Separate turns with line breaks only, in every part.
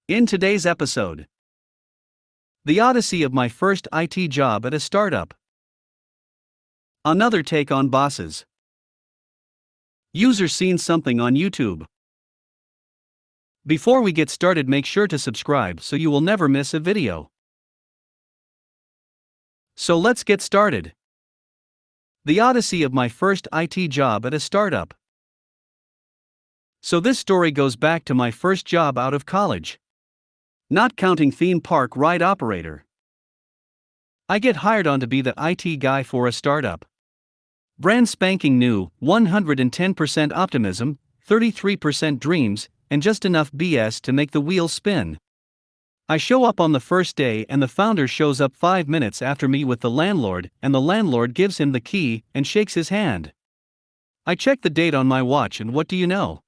In today's episode, the odyssey of my first IT job at a startup. Another take on bosses. User seen something on YouTube. Before we get started, make sure to subscribe so you will never miss a video. So let's get started. The odyssey of my first IT job at a startup. So this story goes back to my first job out of college. Not counting theme park ride operator. I get hired on to be the IT guy for a startup. Brand spanking new, 110% optimism, 33% dreams, and just enough BS to make the wheels spin. I show up on the first day and the founder shows up 5 minutes after me with the landlord, and the landlord gives him the key and shakes his hand. I check the date on my watch and what do you know?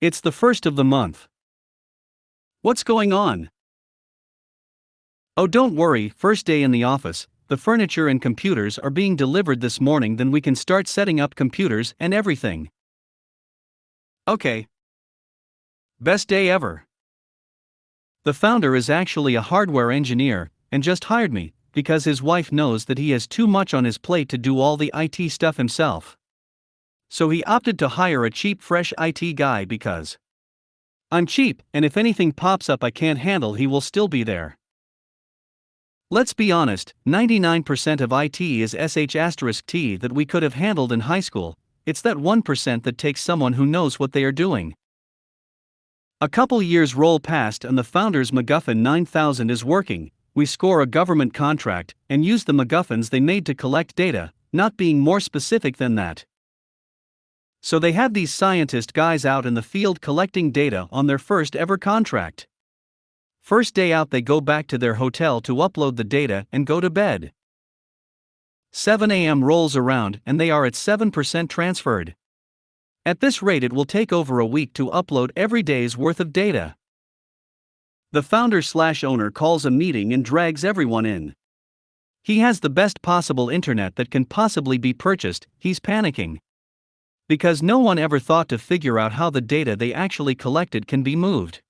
It's the first of the month. What's going on? Oh, don't worry, first day in the office, the furniture and computers are being delivered this morning, then we can start setting up computers and everything. Okay. Best day ever. The founder is actually a hardware engineer and just hired me because his wife knows that he has too much on his plate to do all the IT stuff himself. So he opted to hire a cheap, fresh IT guy because I'm cheap, and if anything pops up I can't handle, he will still be there. Let's be honest, 99% of IT is sh*t that we could have handled in high school. It's that 1% that takes someone who knows what they are doing. A couple years roll past and the founder's MacGuffin 9000 is working. We score a government contract and use the MacGuffins they made to collect data, not being more specific than that. So they had these scientist guys out in the field collecting data on their first ever contract. First day out they go back to their hotel to upload the data and go to bed. 7 a.m. rolls around and they are at 7% transferred. At this rate it will take over a week to upload every day's worth of data. The founder/owner calls a meeting and drags everyone in. He has the best possible internet that can possibly be purchased. He's panicking. Because no one ever thought to figure out how the data they actually collected can be moved.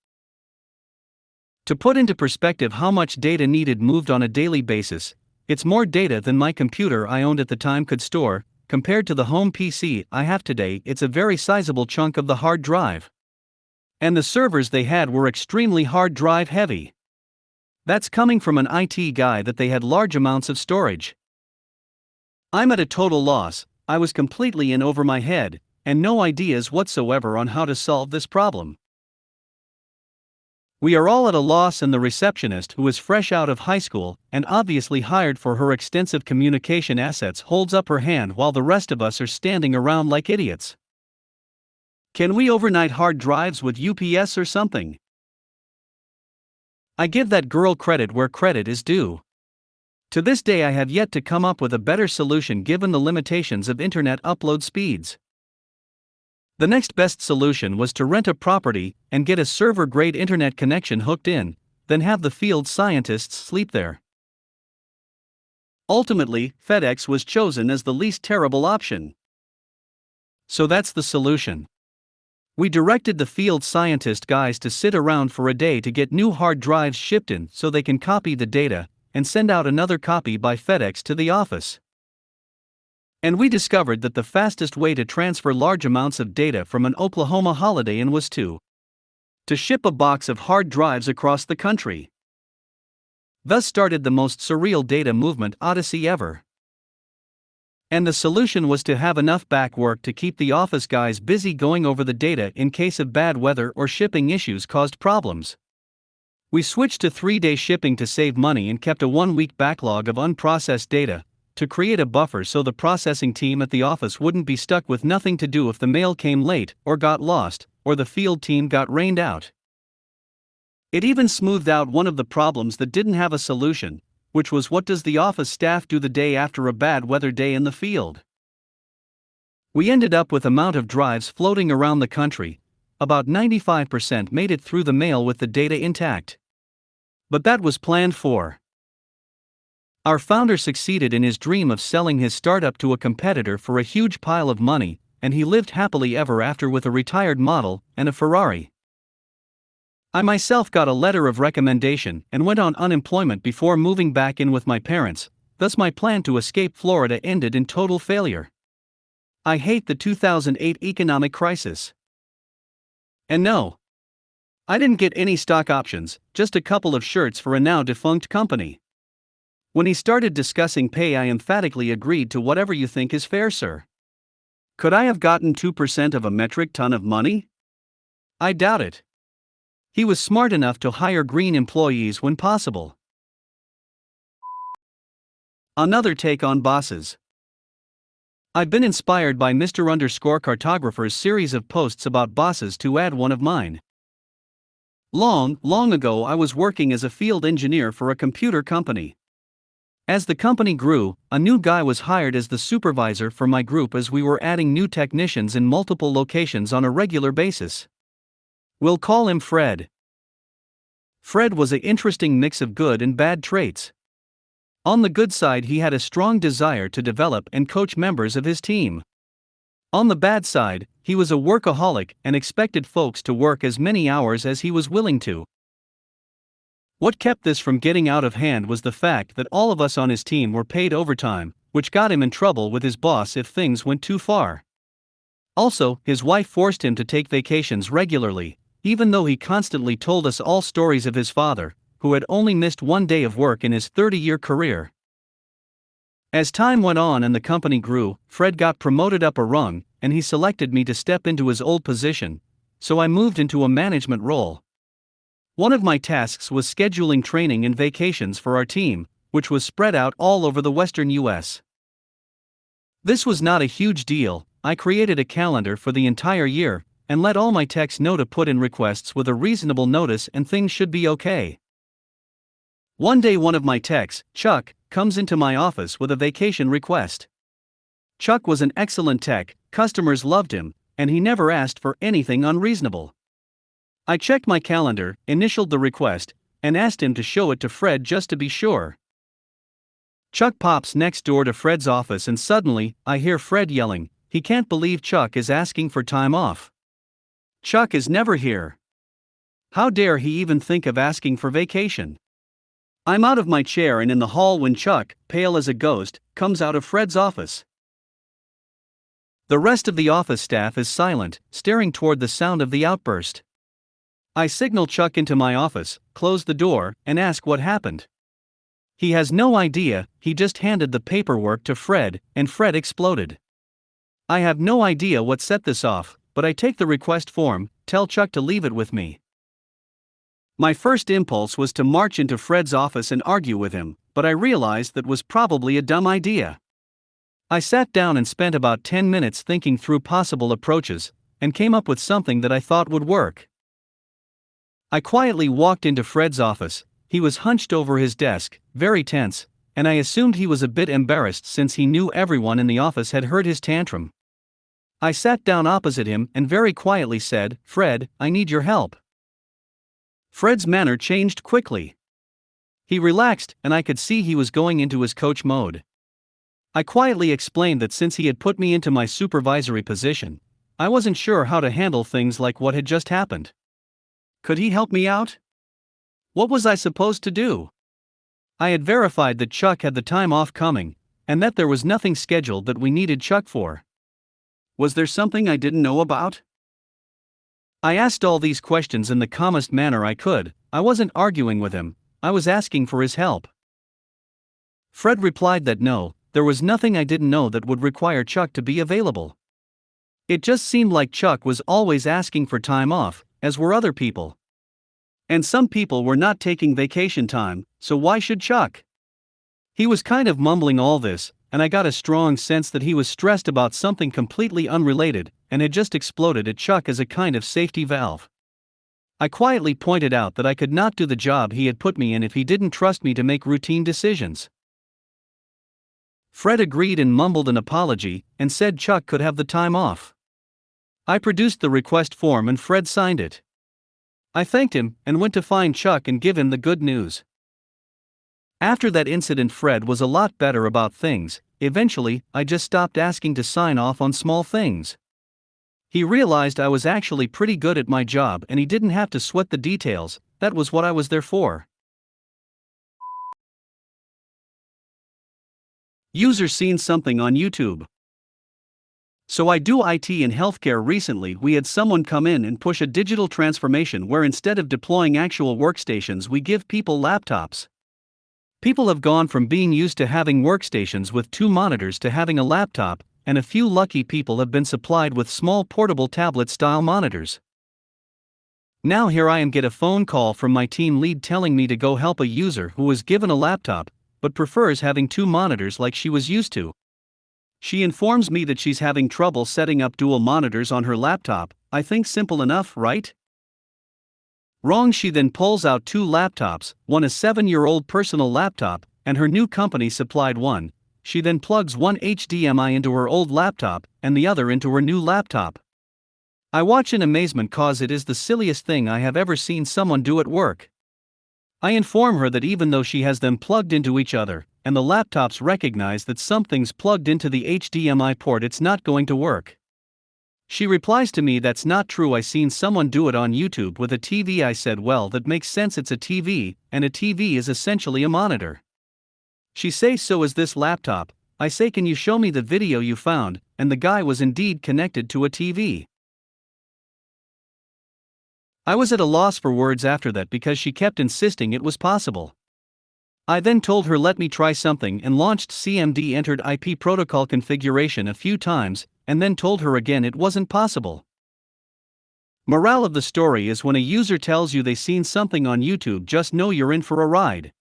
To put into perspective how much data needed moved on a daily basis, it's more data than my computer I owned at the time could store. Compared to the home PC I have today, it's a very sizable chunk of the hard drive. And the servers they had were extremely hard drive heavy. That's coming from an IT guy that they had large amounts of storage. I'm at a total loss. I was completely in over my head, and no ideas whatsoever on how to solve this problem. We are all at a loss, and the receptionist, who is fresh out of high school and obviously hired for her extensive communication assets, holds up her hand while the rest of us are standing around like idiots. Can we overnight hard drives with UPS or something? I give that girl credit where credit is due. To this day I have yet to come up with a better solution given the limitations of internet upload speeds. The next best solution was to rent a property and get a server-grade internet connection hooked in, then have the field scientists sleep there. Ultimately, FedEx was chosen as the least terrible option. So that's the solution. We directed the field scientist guys to sit around for a day to get new hard drives shipped in so they can copy the data and send out another copy by FedEx to the office. And we discovered that the fastest way to transfer large amounts of data from an Oklahoma Holiday Inn was to ship a box of hard drives across the country. Thus started the most surreal data movement odyssey ever. And the solution was to have enough back work to keep the office guys busy going over the data in case of bad weather or shipping issues caused problems. We switched to 3-day shipping to save money and kept a 1-week backlog of unprocessed data to create a buffer so the processing team at the office wouldn't be stuck with nothing to do if the mail came late or got lost or the field team got rained out. It even smoothed out one of the problems that didn't have a solution, which was what does the office staff do the day after a bad weather day in the field? We ended up with amount of drives floating around the country. About 95% made it through the mail with the data intact. But that was planned for. Our founder succeeded in his dream of selling his startup to a competitor for a huge pile of money, and he lived happily ever after with a retired model and a Ferrari. I myself got a letter of recommendation and went on unemployment before moving back in with my parents, thus my plan to escape Florida ended in total failure. I hate the 2008 economic crisis. And no, I didn't get any stock options, just a couple of shirts for a now defunct company. When he started discussing pay, I emphatically agreed to whatever you think is fair, sir. Could I have gotten 2% of a metric ton of money? I doubt it. He was smart enough to hire green employees when possible. Another take on bosses. I've been inspired by Mr. Cartographer's series of posts about bosses to add one of mine. Long ago, I was working as a field engineer for a computer company. As the company grew, a new guy was hired as the supervisor for my group as we were adding new technicians in multiple locations on a regular basis. We'll call him Fred. Fred was an interesting mix of good and bad traits. On the good side, he had a strong desire to develop and coach members of his team. On the bad side, he was a workaholic and expected folks to work as many hours as he was willing to. What kept this from getting out of hand was the fact that all of us on his team were paid overtime, which got him in trouble with his boss if things went too far. Also, his wife forced him to take vacations regularly, even though he constantly told us all stories of his father, who had only missed one day of work in his 30-year career. As time went on and the company grew, Fred got promoted up a rung, and he selected me to step into his old position, so I moved into a management role. One of my tasks was scheduling training and vacations for our team, which was spread out all over the western US. This was not a huge deal. I created a calendar for the entire year, and let all my techs know to put in requests with a reasonable notice and things should be okay. One day one of my techs, Chuck, comes into my office with a vacation request. Chuck was an excellent tech, customers loved him, and he never asked for anything unreasonable. I checked my calendar, initialed the request, and asked him to show it to Fred just to be sure. Chuck pops next door to Fred's office and suddenly, I hear Fred yelling, he can't believe Chuck is asking for time off. Chuck is never here. How dare he even think of asking for vacation? I'm out of my chair and in the hall when Chuck, pale as a ghost, comes out of Fred's office. The rest of the office staff is silent, staring toward the sound of the outburst. I signal Chuck into my office, close the door, and ask what happened. He has no idea, he just handed the paperwork to Fred, and Fred exploded. I have no idea what set this off, but I take the request form, tell Chuck to leave it with me. My first impulse was to march into Fred's office and argue with him, but I realized that was probably a dumb idea. I sat down and spent about 10 minutes thinking through possible approaches, and came up with something that I thought would work. I quietly walked into Fred's office. He was hunched over his desk, very tense, and I assumed he was a bit embarrassed since he knew everyone in the office had heard his tantrum. I sat down opposite him and very quietly said, "Fred, I need your help." Fred's manner changed quickly. He relaxed, and I could see he was going into his coach mode. I quietly explained that since he had put me into my supervisory position, I wasn't sure how to handle things like what had just happened. Could he help me out? What was I supposed to do? I had verified that Chuck had the time off coming, and that there was nothing scheduled that we needed Chuck for. Was there something I didn't know about? I asked all these questions in the calmest manner I could. I wasn't arguing with him, I was asking for his help. Fred replied that no, there was nothing I didn't know that would require Chuck to be available. It just seemed like Chuck was always asking for time off, as were other people. And some people were not taking vacation time, so why should Chuck? He was kind of mumbling all this, and I got a strong sense that he was stressed about something completely unrelated, and had just exploded at Chuck as a kind of safety valve. I quietly pointed out that I could not do the job he had put me in if he didn't trust me to make routine decisions. Fred agreed and mumbled an apology, and said Chuck could have the time off. I produced the request form and Fred signed it. I thanked him, and went to find Chuck and give him the good news. After that incident, Fred was a lot better about things. Eventually, I just stopped asking to sign off on small things. He realized I was actually pretty good at my job and he didn't have to sweat the details. That was what I was there for. User seen something on YouTube. So I do IT in healthcare. Recently we had someone come in and push a digital transformation where instead of deploying actual workstations we give people laptops. People have gone from being used to having workstations with 2 monitors to having a laptop, and a few lucky people have been supplied with small portable tablet-style monitors. Now here I am get a phone call from my team lead telling me to go help a user who was given a laptop, but prefers having 2 monitors like she was used to. She informs me that she's having trouble setting up dual monitors on her laptop. I think simple enough, right? Wrong. She then pulls out 2 laptops, one a 7-year-old personal laptop, and her new company supplied one. She then plugs one HDMI into her old laptop, and the other into her new laptop. I watch in amazement cause it is the silliest thing I have ever seen someone do at work. I inform her that even though she has them plugged into each other, and the laptops recognize that something's plugged into the HDMI port, it's not going to work. She replies to me that's not true, I seen someone do it on YouTube with a TV. I said well that makes sense, it's a TV, and a TV is essentially a monitor. She says so is this laptop. I say can you show me the video you found, and the guy was indeed connected to a TV. I was at a loss for words after that because she kept insisting it was possible. I then told her let me try something and launched CMD, entered IP protocol configuration a few times, and then told her again it wasn't possible. Morale of the story is when a user tells you they seen something on YouTube, just know you're in for a ride.